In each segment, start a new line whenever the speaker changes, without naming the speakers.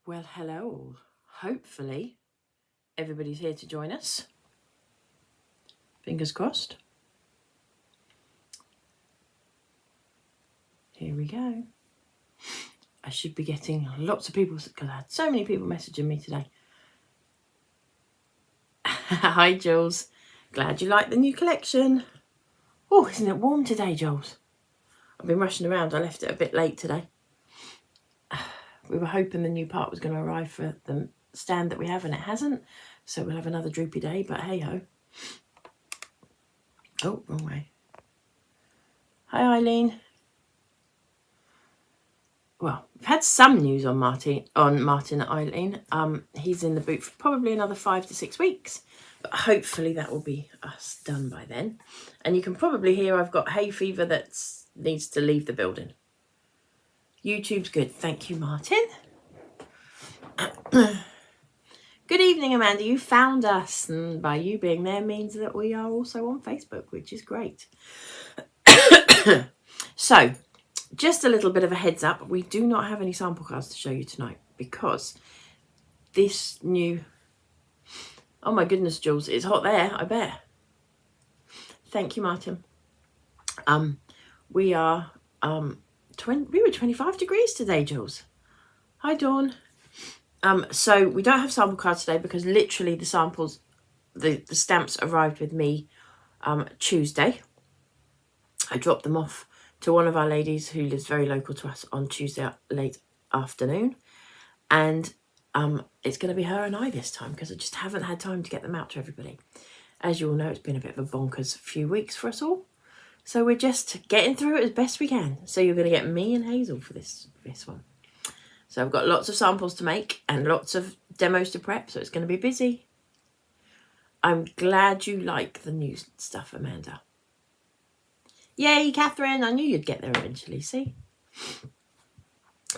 Well, hello all. Hopefully everybody's here to join us. Fingers crossed. Here we go. I should be getting lots of people, because I had so many people messaging me today. Hi, Jules. Glad you like the new collection. Oh, isn't it warm today, Jules? I've been rushing around. I left it a bit late today. We were hoping the new part was going to arrive for the stand that we have, and it hasn't. So we'll have another droopy day, but hey-ho. Oh, wrong way. Hi, Eileen. Well, we've had some news on Martin Eileen. He's in the boot for probably another 5 to 6 weeks, but hopefully that will be us done by then. And you can probably hear I've got hay fever that needs to leave the building. YouTube's good. Thank you, Martin. Good evening, Amanda. You found us, and by you being there means that we are also on Facebook, which is great. So, just a little bit of a heads up. We do not have any sample cards to show you tonight because this new... Oh my goodness, Jules, it's hot there, I bet. Thank you, Martin. We are... we were 25 degrees today, Jules. Hi, Dawn. So we don't have sample cards today because literally the samples, the stamps arrived with me Tuesday. I dropped them off to one of our ladies who lives very local to us on Tuesday late afternoon. And it's going to be her and I this time because I just haven't had time to get them out to everybody. As you all know, it's been a bit of a bonkers few weeks for us all. So we're just getting through it as best we can. So you're going to get me and Hazel for this one. So I've got lots of samples to make and lots of demos to prep. So it's going to be busy. I'm glad you like the new stuff, Amanda. Yay, Catherine. I knew you'd get there eventually, see?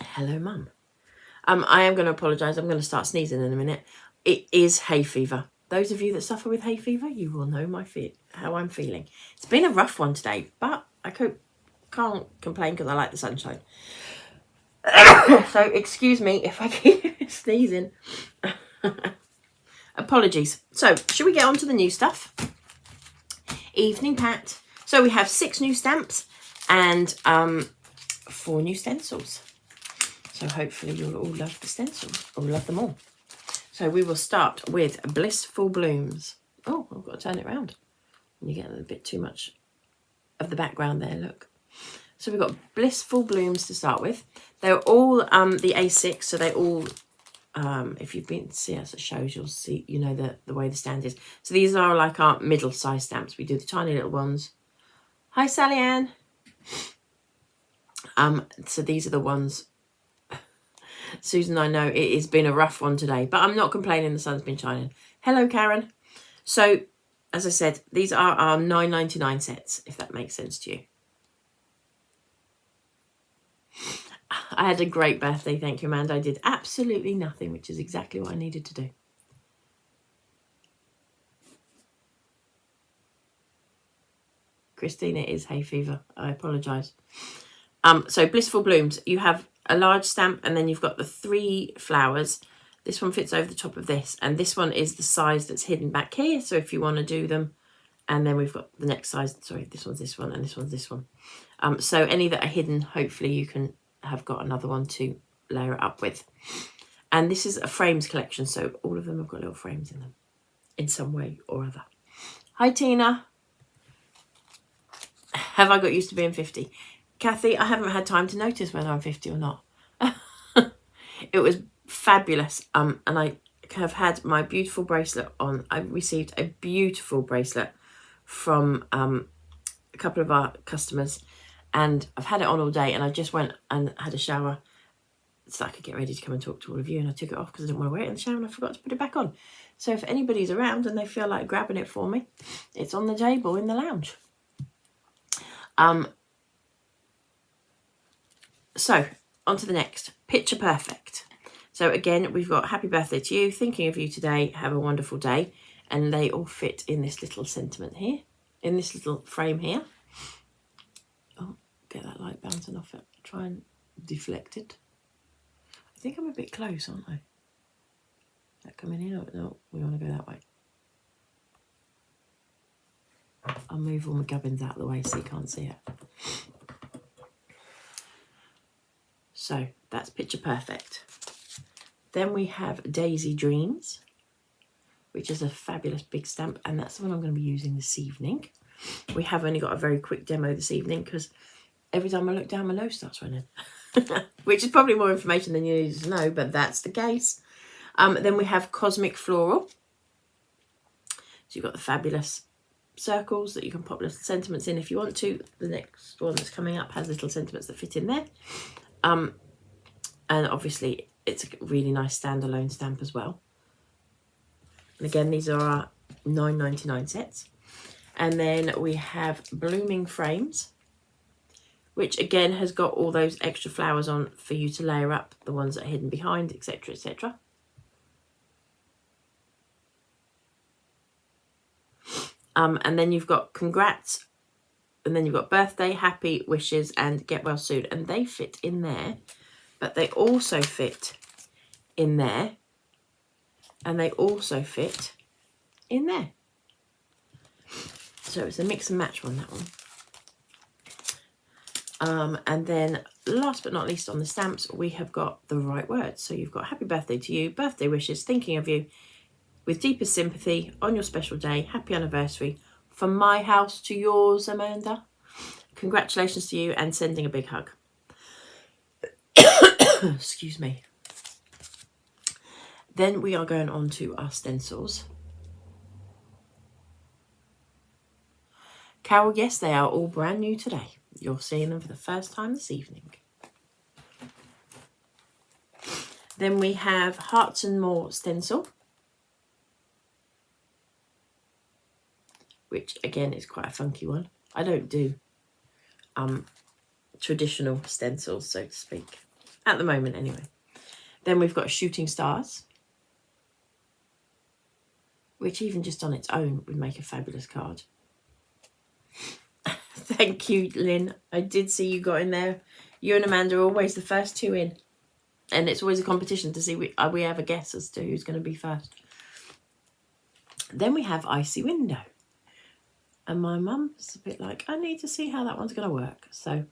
Hello, Mum. I am going to apologise. I'm going to start sneezing in a minute. It is hay fever. Those of you that suffer with hay fever, you will know how I'm feeling. It's been a rough one today, but I can't complain because I like the sunshine. So excuse me if I keep sneezing. Apologies. So should we get on to the new stuff? Evening Pat. So we have 6 new stamps and 4 new stencils. So hopefully you'll all love the stencils, or love them all. So we will start with Blissful Blooms. Oh, I've got to turn it around. You get a bit too much of the background there, look. So we've got Blissful Blooms to start with. They're all the A6, so they all, if you've been to see us at shows, you'll see, you know, the way the stand is. So these are like our middle-sized stamps. We do the tiny little ones. Hi, Sally Ann. So these are the ones... Susan, I know it has been a rough one today, but I'm not complaining. The sun's been shining. Hello, Karen. So, as I said, these are our $9.99 sets, if that makes sense to you. I had a great birthday, thank you, Amanda. I did absolutely nothing, which is exactly what I needed to do. Christina, it is hay fever. I apologise. So, Blissful Blooms, you have a large stamp and then you've got the 3 flowers. This one fits over the top of this, and this one is the size that's hidden back here. So if you want to do them, and then we've got the next size. Sorry, this one's this one and this one's this one. So any that are hidden, hopefully you can have got another one to layer it up with. And this is a frames collection, so all of them have got little frames in them in some way or other. Hi, Tina. Have I got used to being 50? Kathy, I haven't had time to notice whether I'm 50 or not. It was fabulous. And I have had my beautiful bracelet on. I received a beautiful bracelet from a couple of our customers, and I've had it on all day, and I just went and had a shower so I could get ready to come and talk to all of you, and I took it off because I didn't want to wear it in the shower, and I forgot to put it back on. So if anybody's around and they feel like grabbing it for me, it's on the table in the lounge. So, on to the next. Picture Perfect. So again, we've got Happy Birthday to You, thinking of you today, have a wonderful day. And they all fit in this little sentiment here, in this little frame here. Oh, get that light bouncing off it. Try and deflect it. I think I'm a bit close, aren't I? Is that coming in? Or no, we want to go that way. I'll move all my gubbins out of the way so you can't see it. So that's picture perfect. Then we have Daisy Dreams, which is a fabulous big stamp, and that's the one I'm going to be using this evening. We have only got a very quick demo this evening because every time I look down, my nose starts running, which is probably more information than you need to know, but that's the case. Then we have Cosmic Floral. So you've got the fabulous circles that you can pop little sentiments in if you want to. The next one that's coming up has little sentiments that fit in there. And obviously it's a really nice standalone stamp as well. And again, these are our $9.99 sets. And then we have Blooming Frames, which again has got all those extra flowers on for you to layer up, the ones that are hidden behind, etc, etc. And then you've got Congrats, and then you've got Birthday, Happy, Wishes, and Get Well Soon. And they fit in there, but they also fit in there, and they also fit in there. So it's a mix and match one, that one. And then last but not least on the stamps, we have got the right words. So you've got Happy Birthday to you, Birthday Wishes, Thinking of You, with deepest sympathy, on your special day, happy anniversary, from my house to yours, Amanda. Congratulations to you, and sending a big hug. Excuse me. Then we are going on to our stencils. Carol, yes, they are all brand new today. You're seeing them for the first time this evening. Then we have Hearts and More stencil, which again is quite a funky one. I don't do traditional stencils, so to speak, at the moment anyway. Then we've got Shooting Stars, which even just on its own would make a fabulous card. Thank you, Lynn. I did see you got in there. You and Amanda are always the first two in, and it's always a competition to see we have a guess as to who's going to be first. Then we have Icy Window, and my mum's a bit like, I need to see how that one's going to work. So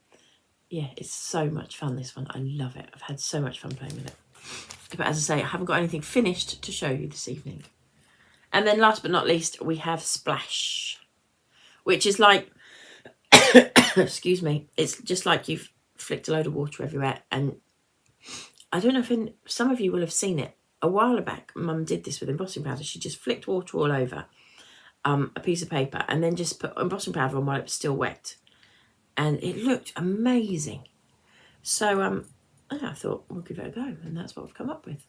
yeah, it's so much fun, this one. I love it. I've had so much fun playing with it. But as I say, I haven't got anything finished to show you this evening. And then last but not least, we have Splash, which is like, excuse me, it's just like you've flicked a load of water everywhere. And I don't know if some of you will have seen it. A while back, Mum did this with embossing powder. She just flicked water all over a piece of paper and then just put embossing powder on while it was still wet. And it looked amazing. So I thought we'll give it a go, and that's what we've come up with.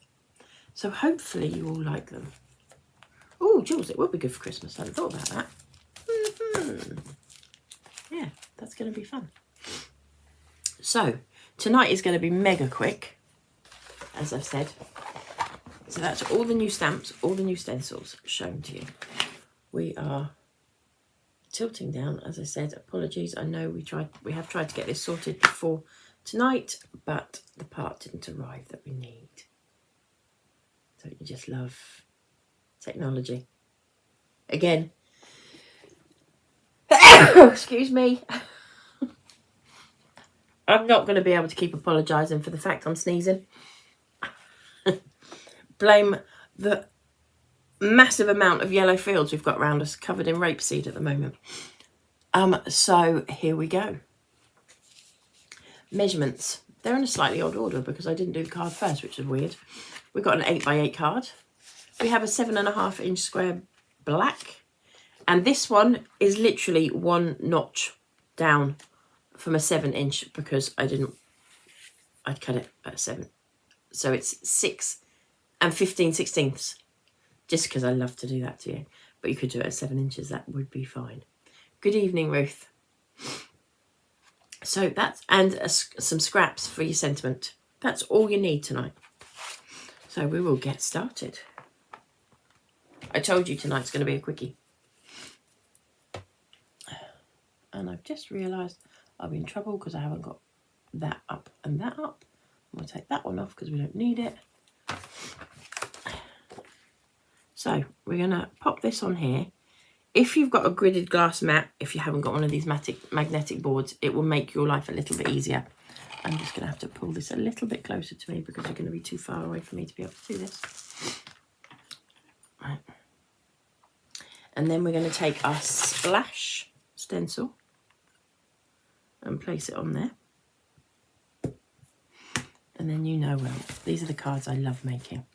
So hopefully you all like them. Oh, Jules, it would be good for Christmas. I hadn't thought about that. Yeah, that's going to be fun. So tonight is going to be mega quick, as I've said. So that's all the new stamps, all the new stencils shown to you. We are tilting down, as I said. Apologies. I know we have tried to get this sorted before tonight, but the part didn't arrive that we need. Don't you just love technology? Again. Excuse me. I'm not going to be able to keep apologising for the fact I'm sneezing. Blame the massive amount of yellow fields we've got around us covered in rapeseed at the moment. So here we go. Measurements. They're in a slightly odd order because I didn't do the card first, which is weird. We've got an 8x8 card. We have a 7.5 inch square black. And this one is literally one notch down from a 7 inch because I'd cut it at a 7. So it's 6 and 15/16, just because I love to do that to you. But you could do it at 7 inches, that would be fine. Good evening, Ruth. So that's, and some scraps for your sentiment. That's all you need tonight. So we will get started. I told you tonight's going to be a quickie. And I've just realised I'm in trouble because I haven't got that up and that up. We'll take that one off because we don't need it. So we're going to pop this on here. If you've got a gridded glass mat, if you haven't got one of these magnetic boards, it will make your life a little bit easier. I'm just going to have to pull this a little bit closer to me because you're going to be too far away for me to be able to do this. Right. And then we're going to take our splash stencil and place it on there. And then you know, well, these are the cards I love making.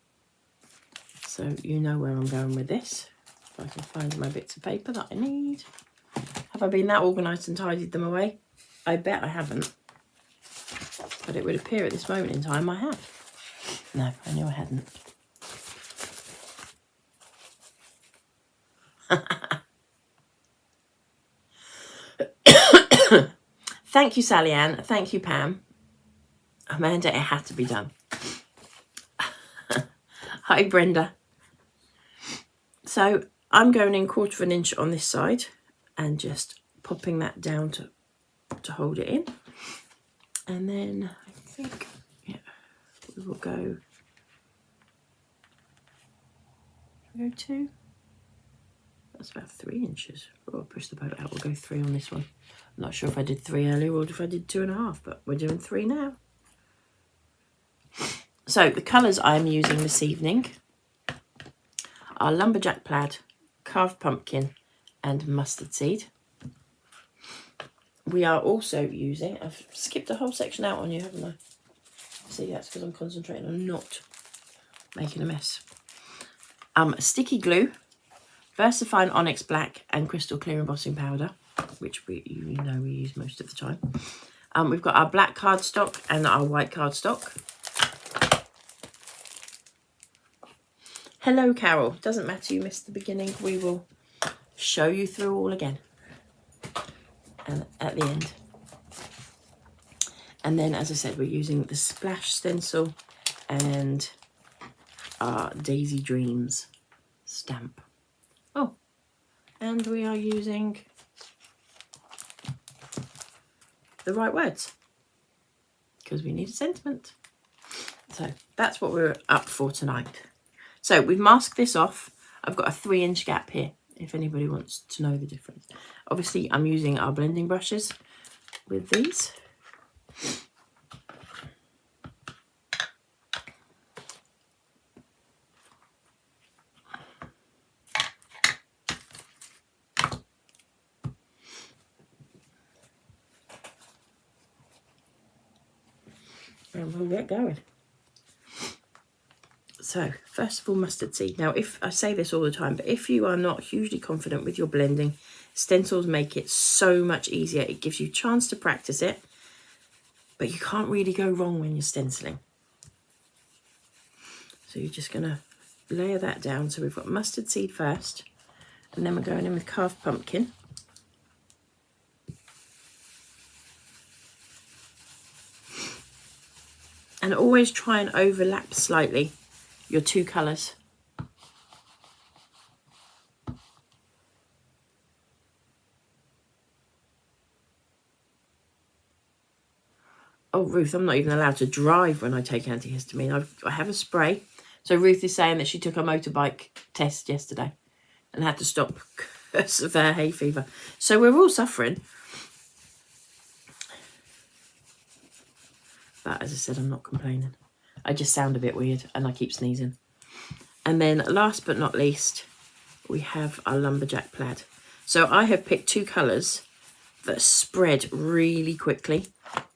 So you know where I'm going with this. If I can find my bits of paper that I need. Have I been that organised and tidied them away? I bet I haven't. But it would appear at this moment in time I have. No, I knew I hadn't. Thank you, Sally Ann. Thank you, Pam. Amanda, it had to be done. Hi, Brenda. So I'm going in 1/4 of an inch on this side and just popping that down to hold it in. And then I think, yeah, we will go 2. That's about 3 inches. Oh, I'll push the boat out. We'll go 3 on this one. I'm not sure if I did 3 earlier or if I did 2.5, but we're doing 3 now. So the colours I'm using this evening are lumberjack plaid, carved pumpkin, and mustard seed. We are also using, I've skipped a whole section out on you, haven't I? See, that's because I'm concentrating on not making a mess. Sticky glue, Versafine Onyx Black, and crystal clear embossing powder, which we use most of the time. We've got our black cardstock and our white cardstock. Hello, Carol. Doesn't matter, you missed the beginning. We will show you through all again. And at the end. And then, as I said, we're using the splash stencil and our Daisy Dreams stamp. Oh, and we are using the right words because we need a sentiment. So that's what we're up for tonight. So we've masked this off. I've got a 3-inch gap here if anybody wants to know the difference. Obviously, I'm using our blending brushes with these. And we'll get going. So, first of all, mustard seed. Now, if I say this all the time, but if you are not hugely confident with your blending, stencils make it so much easier. It gives you a chance to practice it, but you can't really go wrong when you're stenciling. So you're just going to layer that down. So we've got mustard seed first, and then we're going in with carved pumpkin. And always try and overlap slightly your 2 colours. Oh, Ruth, I'm not even allowed to drive when I take antihistamine. I have a spray. So Ruth is saying that she took a motorbike test yesterday and had to stop because of her hay fever. So we're all suffering. But as I said, I'm not complaining. I just sound a bit weird and I keep sneezing. And then last but not least, we have our lumberjack plaid. So I have picked 2 colours that spread really quickly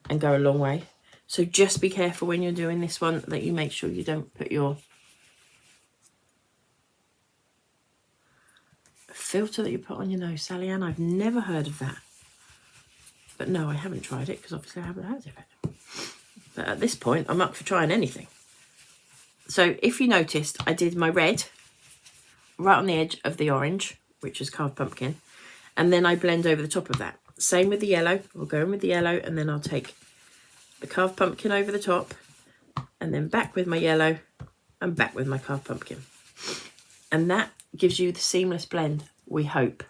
and go a long way. So just be careful when you're doing this one that you make sure you don't put your filter that you put on your nose. Sally Ann, I've never heard of that. But no, I haven't tried it because obviously I haven't heard of it. But at this point, I'm up for trying anything. So if you noticed, I did my red right on the edge of the orange, which is carved pumpkin. And then I blend over the top of that. Same with the yellow. We'll go in with the yellow and then I'll take the carved pumpkin over the top and then back with my yellow and back with my carved pumpkin. And that gives you the seamless blend, we hope.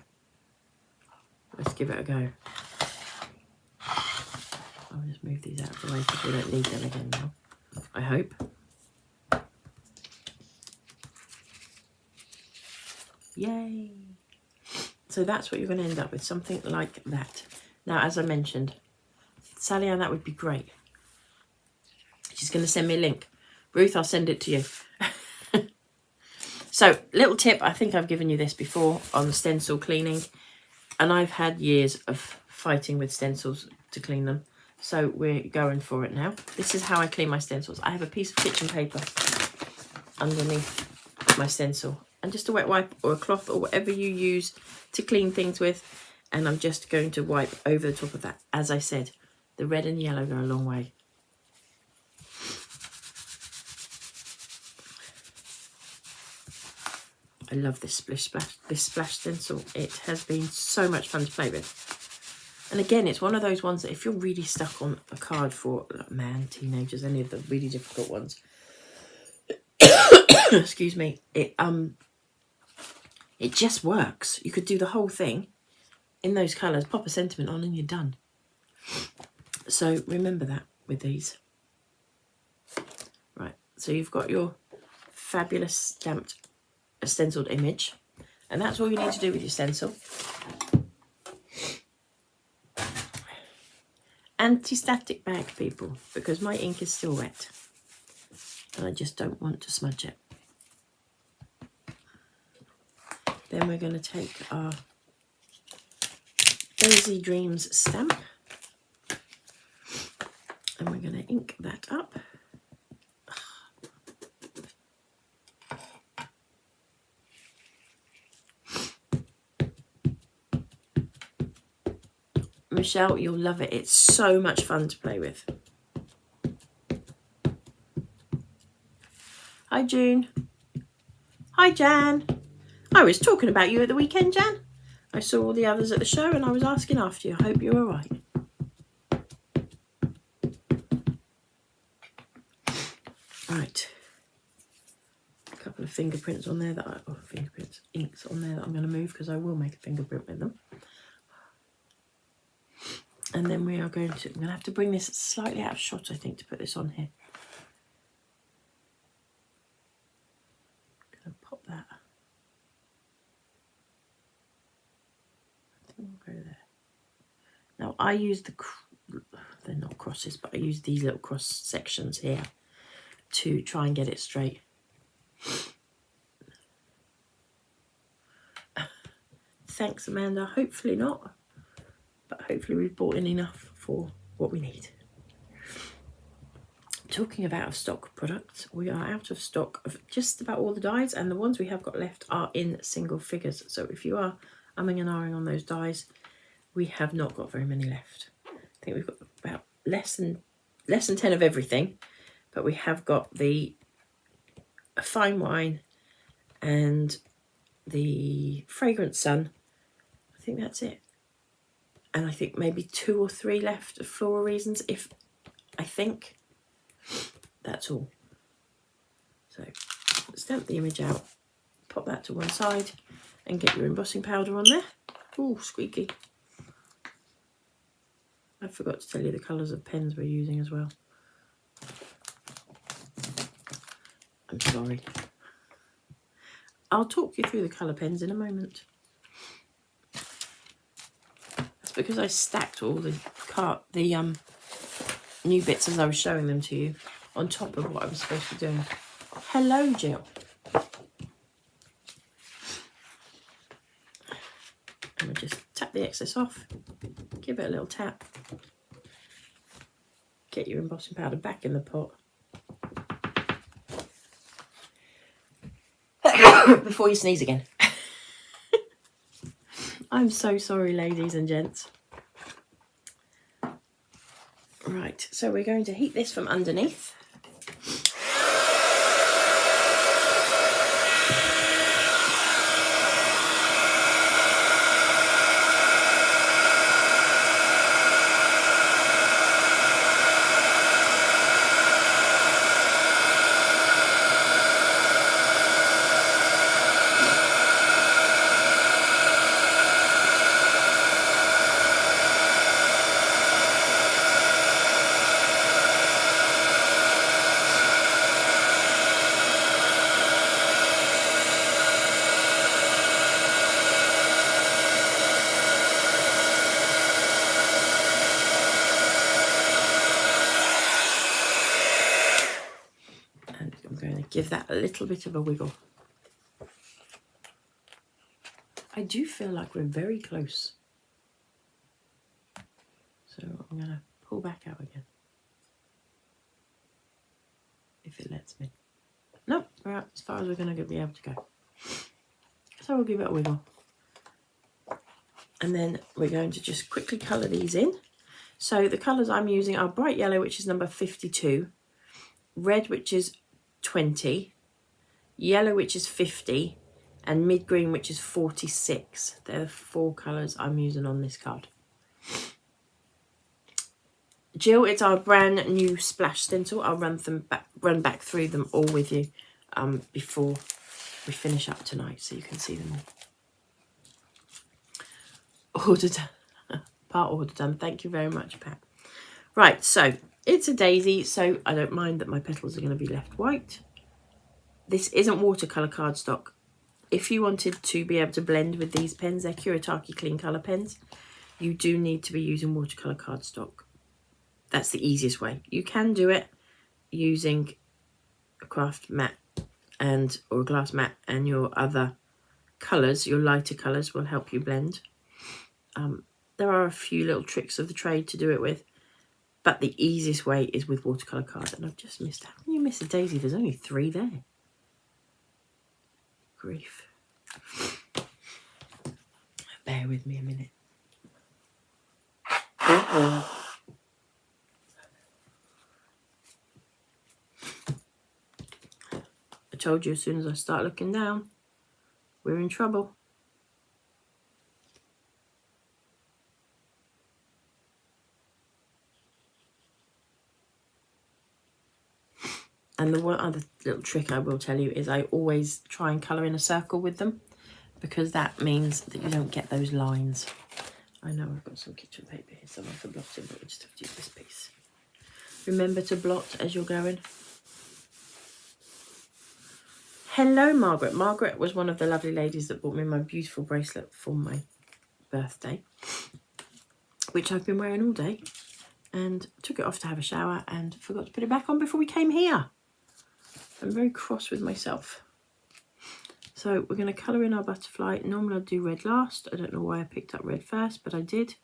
Let's give it a go. I'll just move these out of the way because we don't need them again now. I hope. Yay! So that's what you're going to end up with, something like that. Now, as I mentioned, Sally Ann, that would be great. She's going to send me a link. Ruth, I'll send it to you. So, little tip, I think I've given you this before on stencil cleaning. And I've had years of fighting with stencils to clean them. So we're going for it now. This is how I clean my stencils. I have a piece of kitchen paper underneath my stencil. And just a wet wipe or a cloth or whatever you use to clean things with. And I'm just going to wipe over the top of that. As I said, the red and yellow go a long way. I love this splash stencil. It has been so much fun to play with. And again, it's one of those ones that if you're really stuck on a card for man, teenagers, any of the really difficult ones, excuse me, it just works. You could do the whole thing in those colours, pop a sentiment on, and you're done. So remember that with these. Right, so you've got your fabulous stamped stenciled image, and that's all you need to do with your stencil. Anti-static bag, people, because my ink is still wet and I just don't want to smudge it. Then we're going to take our Daisy Dreams stamp and we're going to ink that up. Michelle, you'll love it. It's so much fun to play with. Hi, June. Hi, Jan. I was talking about you at the weekend, Jan. I saw all the others at the show and I was asking after you. I hope you're all right. Right. A couple of fingerprints on there that inks on there that I'm going to move because I will make a fingerprint with them. And then we are I'm going to have to bring this slightly out of shot, I think, to put this on here. I'm going to pop that. I think we'll go there. Now, I use they're not crosses, but I use these little cross sections here to try and get it straight. Thanks, Amanda. Hopefully not. But hopefully we've bought in enough for what we need. Talking of out of stock products, we are out of stock of just about all the dies, and the ones we have got left are in single figures. So if you are umming and ahhing on those dies, we have not got very many left. I think we've got about less than 10 of everything, but we have got the Fine Wine and the Fragrant Sun. I think that's it. And I think maybe 2 or 3 left of Floral Reasons, I think. That's all. So stamp the image out, pop that to one side and get your embossing powder on there. Ooh, squeaky. I forgot to tell you the colours of pens we're using as well. I'm sorry. I'll talk you through the colour pens in a moment. Because I stacked all the new bits as I was showing them to you on top of what I was supposed to be doing. Hello, Jill. And we'll just tap the excess off, give it a little tap, get your embossing powder back in the pot. Before you sneeze again. I'm so sorry, ladies and gents. Right, so we're going to heat this from underneath. going to give that a little bit of a wiggle. I do feel like we're very close. So I'm going to pull back out again. If it lets me. Nope, we're out as far as we're going to be able to go. So we'll give it a wiggle. And then we're going to just quickly colour these in. So the colours I'm using are bright yellow, which is number 52, red, which is 20, yellow, which is 50, and mid green, which is 46. They're the 4 colours I'm using on this card. Jill, it's our brand new splash stencil. I'll run back through them all with you before we finish up tonight, so you can see them all. Ordered, part order done. Thank you very much, Pat. Right, so it's a daisy, so I don't mind that my petals are going to be left white. This isn't watercolour cardstock. If you wanted to be able to blend with these pens, they're Kuretake Clean Colour pens, you do need to be using watercolour cardstock. That's the easiest way. You can do it using a craft mat or a glass mat, and your other colours, your lighter colours, will help you blend. There are a few little tricks of the trade to do it with, but the easiest way is with watercolour card. And I've just missed, how can you miss a daisy? There's only 3 there. Grief. Bear with me a minute. I told you, as soon as I start looking down, we're in trouble. And the one other little trick I will tell you is I always try and colour in a circle with them, because that means that you don't get those lines. I know I've got some kitchen paper here, someone for blotting, but we just have to use this piece. Remember to blot as you're going. Hello, Margaret. Margaret was one of the lovely ladies that bought me my beautiful bracelet for my birthday, which I've been wearing all day, and took it off to have a shower and forgot to put it back on before we came here. I'm very cross with myself. So we're going to colour in our butterfly. Normally I'd do red last. I don't know why I picked up red first, but I did.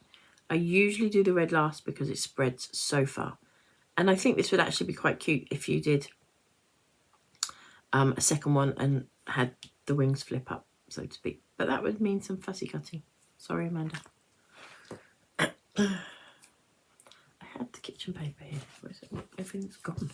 I usually do the red last because it spreads so far. And I think this would actually be quite cute if you did a second one and had the wings flip up, so to speak. But that would mean some fussy cutting. Sorry, Amanda. I had the kitchen paper here. Where is it? Everything's gone.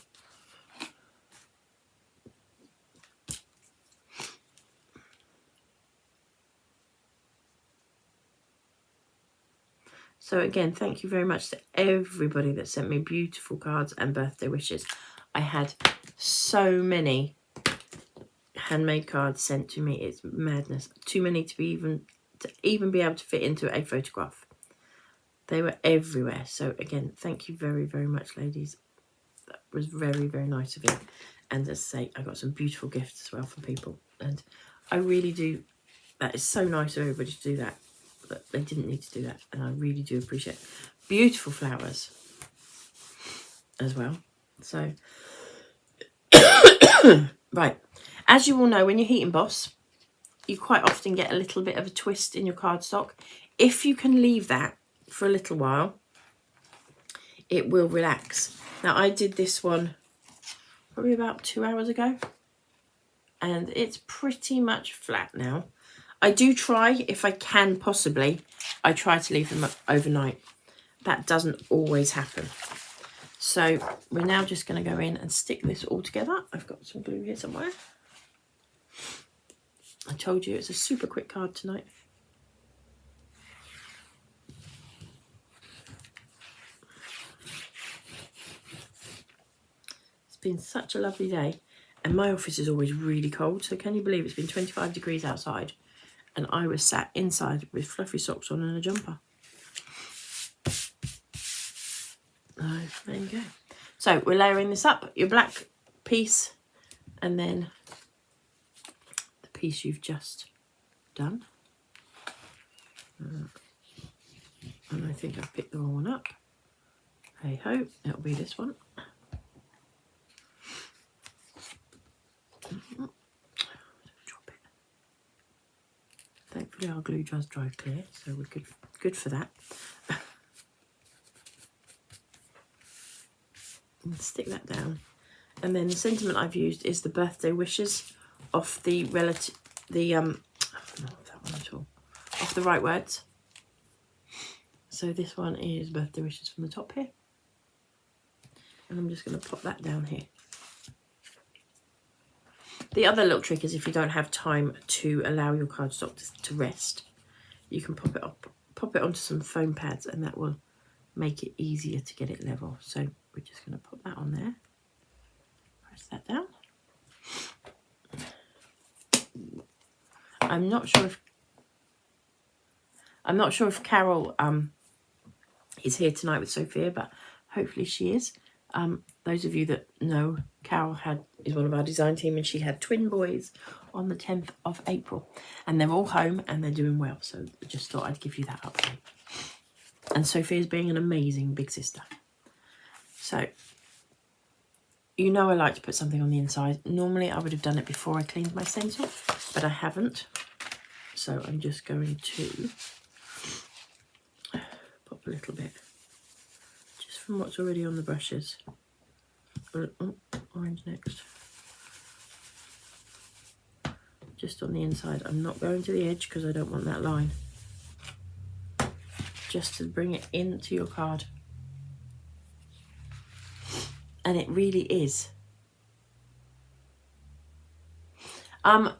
So again, thank you very much to everybody that sent me beautiful cards and birthday wishes. I had so many handmade cards sent to me. It's madness. Too many to even be able to fit into a photograph. They were everywhere. So again, thank you very, very much, ladies. That was very, very nice of you. And as I say, I got some beautiful gifts as well from people. And I really do, that is so nice of everybody to do that. But they didn't need to do that. And I really do appreciate it. Beautiful flowers as well. So, right. As you all know, when you heat emboss, you quite often get a little bit of a twist in your cardstock. If you can leave that for a little while, it will relax. Now, I did this one probably about 2 hours ago, and it's pretty much flat now. I do try, if I can possibly, I try to leave them up overnight. That doesn't always happen. So we're now just going to go in and stick this all together. I've got some glue here somewhere. I told you it's a super quick card tonight. It's been such a lovely day, and my office is always really cold. So can you believe it's been 25 degrees outside and I was sat inside with fluffy socks on and a jumper. Oh, there you go. So we're layering this up, your black piece, and then the piece you've just done. And I think I've picked the wrong one up. Hey ho, it'll be this one. Drop it. Thankfully our glue does dry clear, so we're good for that. And stick that down. And then the sentiment I've used is the birthday wishes off the not that one at all. Off the Right Words. So this one is birthday wishes from the top here. And I'm just going to pop that down here. The other little trick is if you don't have time to allow your cardstock to rest, you can pop it onto some foam pads, and that will make it easier to get it level. So we're just going to pop that on there. Press that down. I'm not sure if Carol is here tonight with Sophia, but hopefully she is. Those of you that know, Carol is one of our design team, and she had twin boys on the 10th of April, and they're all home and they're doing well. So I just thought I'd give you that update. And Sophia's being an amazing big sister. So, you know I like to put something on the inside. Normally I would have done it before I cleaned my stencil, but I haven't. So I'm just going to pop a little bit, just from what's already on the brushes. Oh, orange next. Just on the inside. I'm not going to the edge because I don't want that line. Just to bring it into your card. And it really is.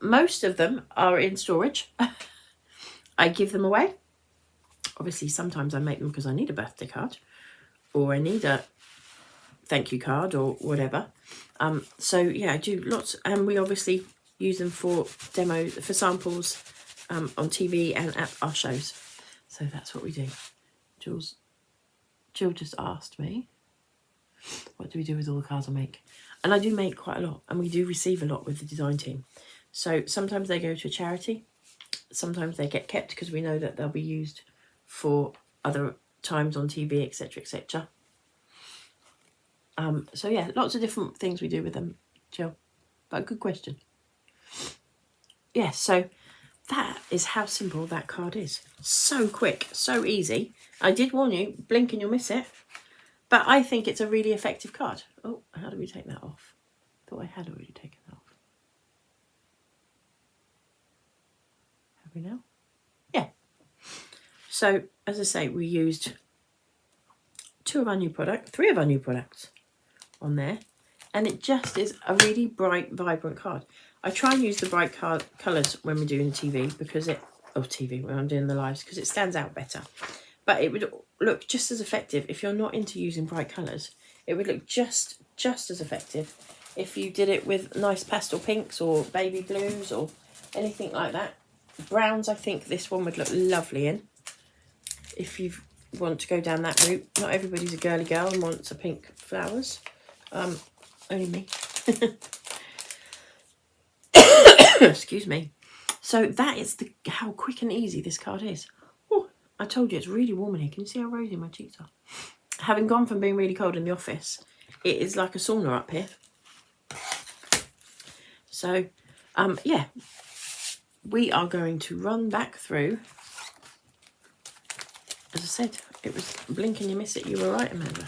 Most of them are in storage. I give them away. Obviously, sometimes I make them because I need a birthday card, or I need a thank you card, or whatever. So yeah, I do lots, and we obviously use them for demos, for samples, on TV and at our shows. So that's what we do. Jill just asked me, what do we do with all the cards I make? And I do make quite a lot, and we do receive a lot with the design team. So sometimes they go to a charity, sometimes they get kept because we know that they'll be used for other times on TV, etc, etc. So yeah, lots of different things we do with them, Jill. But a good question. Yeah, so that is how simple that card is. So quick, so easy. I did warn you, blink and you'll miss it. But I think it's a really effective card. Oh, how do we take that off? Thought I had already taken that off. Have we now? Yeah. So, as I say, we used three of our new products on there. And it just is a really bright, vibrant card. I try and use the bright colours when we're doing TV, because when I'm doing the lives, because it stands out better. But it would look just as effective if you're not into using bright colours. It would look just as effective if you did it with nice pastel pinks or baby blues or anything like that. Browns, I think this one would look lovely in. If you want to go down that route. Not everybody's a girly girl and wants a pink flowers. Only me. Excuse me. So that is how quick and easy this card is. Oh, I told you it's really warm in here. Can you see how rosy my cheeks are? Having gone from being really cold in the office, it is like a sauna up here. So, yeah, we are going to run back through. As I said, it was blink and you miss it. You were right, Amanda.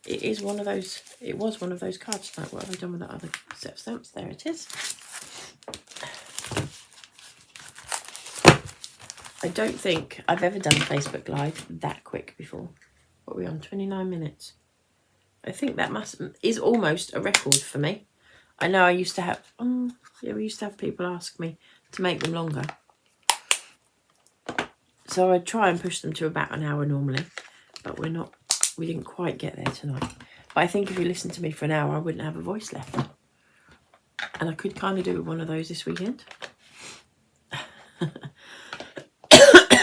It was one of those cards. Like, what have I done with that other set of stamps? There it is. I don't think I've ever done Facebook Live that quick before. What are we on? 29 minutes. I think that is almost a record for me. I know I used to have, we used to have people ask me to make them longer. So I try and push them to about an hour normally, but we didn't quite get there tonight. But I think if you listened to me for an hour, I wouldn't have a voice left. And I could kind of do one of those this weekend.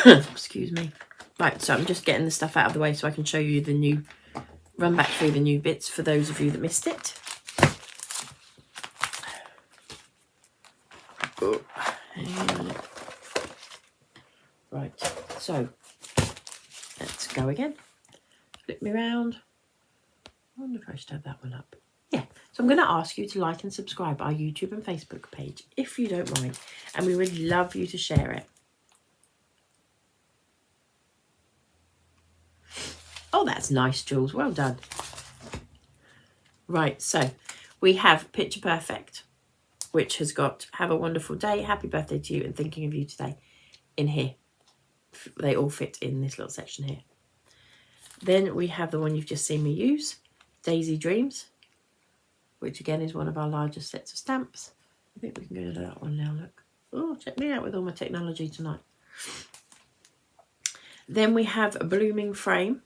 Excuse me. Right, so I'm just getting the stuff out of the way so I can show you run back through the new bits for those of you that missed it. Oh, right, so let's go again. Flip me around. I wonder if I should have that one up. Yeah, So I'm going to ask you to like and subscribe our YouTube and Facebook page, if you don't mind. And we would love you to share it. Oh, that's nice, Jules. Well done. Right, so we have Picture Perfect, which has got have a wonderful day, happy birthday to you, and thinking of you today in here. They all fit in this little section here. Then we have the one you've just seen me use, Daisy Dreams, which again is one of our largest sets of stamps. I think we can go to that one now, look. Oh, check me out with all my technology tonight. Then we have a Blooming Frame.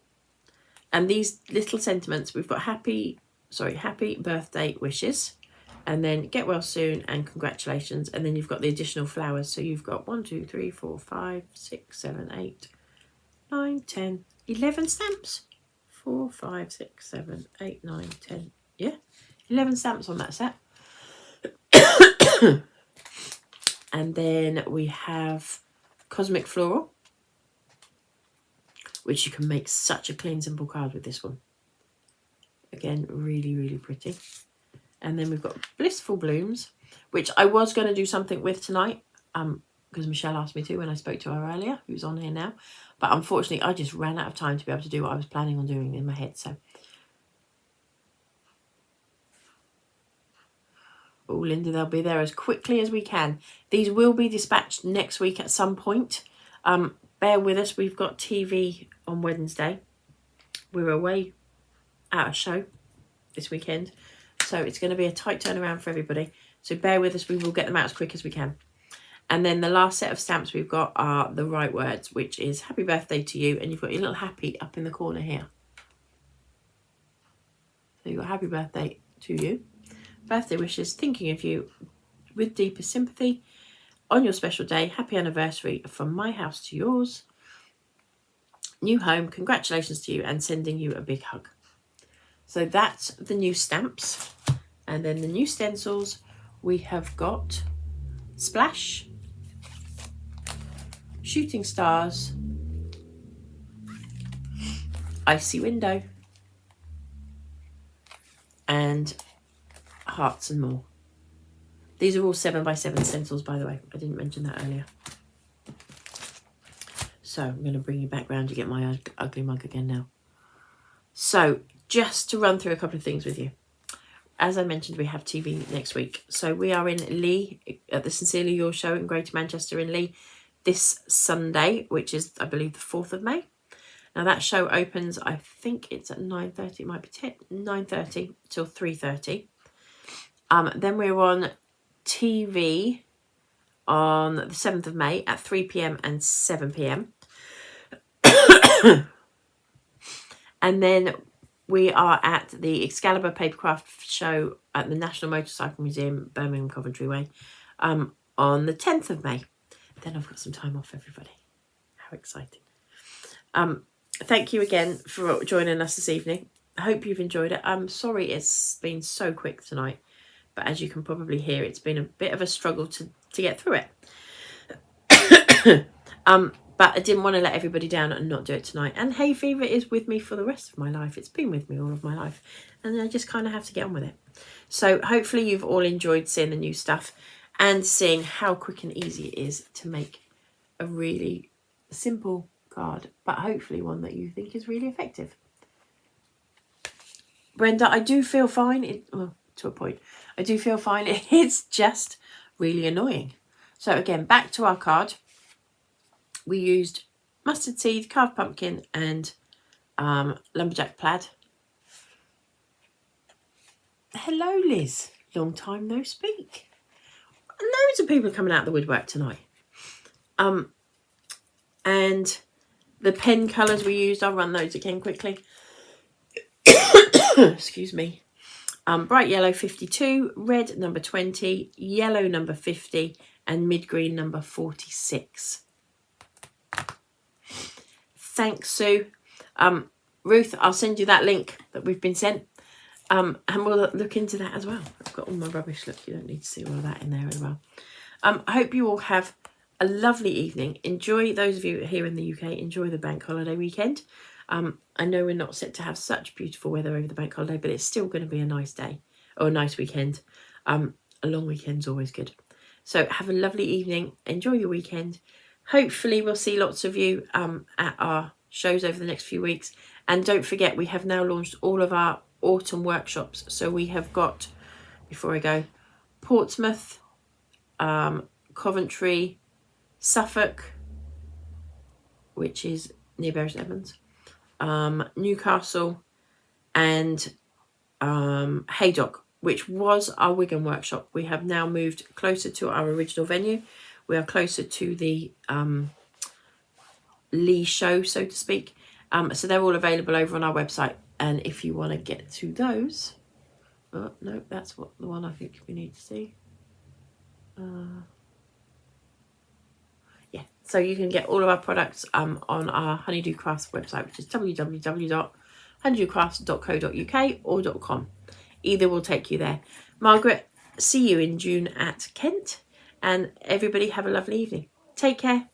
And these little sentiments, we've got happy birthday wishes. And then get well soon and congratulations. And then you've got the additional flowers. So you've got 1, 2, 3, 4, 5, 6, 7, 8, 9, 10, 11 stamps. 4, 5, 6, 7, 8, 9, 10. Yeah, 11 stamps on that set. And then we have Cosmic Floral, which you can make such a clean, simple card with this one. Again, really, really pretty. And then we've got Blissful Blooms, which I was going to do something with tonight, because Michelle asked me to when I spoke to her earlier, who's on here now. But unfortunately, I just ran out of time to be able to do what I was planning on doing in my head. So, oh, Linda, they'll be there as quickly as we can. These will be dispatched next week at some point. Bear with us. We've got TV on Wednesday. We're away at a show this weekend. So it's going to be a tight turnaround for everybody. So bear with us. We will get them out as quick as we can. And then the last set of stamps we've got are the right words, which is happy birthday to you. And you've got your little happy up in the corner here. So you've got happy birthday to you. Birthday wishes, thinking of you with deepest sympathy. On your special day, happy anniversary from my house to yours. New home, congratulations to you, and sending you a big hug. So that's the new stamps. And then the new stencils, we have got Splash, Shooting Stars, Icy Window, and Hearts and More. These are all 7x7 stencils, by the way. I didn't mention that earlier. So I'm going to bring you back round to get my ugly mug again now. So just to run through a couple of things with you. As I mentioned, we have TV next week. So we are in Lee at the Sincerely Yours show in Greater Manchester in Lee this Sunday, which is, I believe, the 4th of May. Now that show opens, I think it's at 9:30. It might be 9:30 till 3:30. Then we're on TV on the 7th of May at 3 p.m. and 7 p.m. And then we are at the Excalibur Papercraft show at the National Motorcycle Museum, Birmingham, Coventry Way, on the 10th of May. Then I've got some time off, everybody. How exciting. Thank you again for joining us this evening. I hope you've enjoyed it. I'm sorry it's been so quick tonight, but as you can probably hear, it's been a bit of a struggle to get through it. But I didn't want to let everybody down and not do it tonight. And hay fever is with me for the rest of my life. It's been with me all of my life. And I just kind of have to get on with it. So hopefully you've all enjoyed seeing the new stuff and seeing how quick and easy it is to make a really simple card, but hopefully one that you think is really effective. Brenda, I do feel fine. Well, to a point. I do feel fine. It's just really annoying. So again, back to our card. We used mustard seed, carved pumpkin, and lumberjack plaid. Hello, Liz. Long time no speak. Loads of people coming out of the woodwork tonight. And the pen colours we used, I'll run those again quickly. Excuse me. Bright yellow 52, red number 20, yellow number 50, and mid green number 46. Thanks, Sue. Ruth, I'll send you that link that we've been sent. And we'll look into that as well. I've got all my rubbish. Look, you don't need to see all of that in there as well. I hope you all have a lovely evening. Enjoy, those of you here in the UK, enjoy the bank holiday weekend. I know we're not set to have such beautiful weather over the bank holiday, but it's still going to be a nice day. or a nice weekend. A long weekend's always good. So have a lovely evening. Enjoy your weekend. Hopefully we'll see lots of you at our shows over the next few weeks. And don't forget, we have now launched all of our autumn workshops. So we have got, before I go, Portsmouth, Coventry, Suffolk, which is near Bury St Edmunds, Newcastle, and Haydock, which was our Wigan workshop. We have now moved closer to our original venue. We are closer to the Lee show, so to speak. So they're all available over on our website. And if you want to get to those, oh no, that's what the one I think we need to see. Yeah, so you can get all of our products on our Honeydew Crafts website, which is www.honeydewcrafts.co.uk or .com. Either will take you there. Margaret, see you in June at Kent, and everybody have a lovely evening. Take care.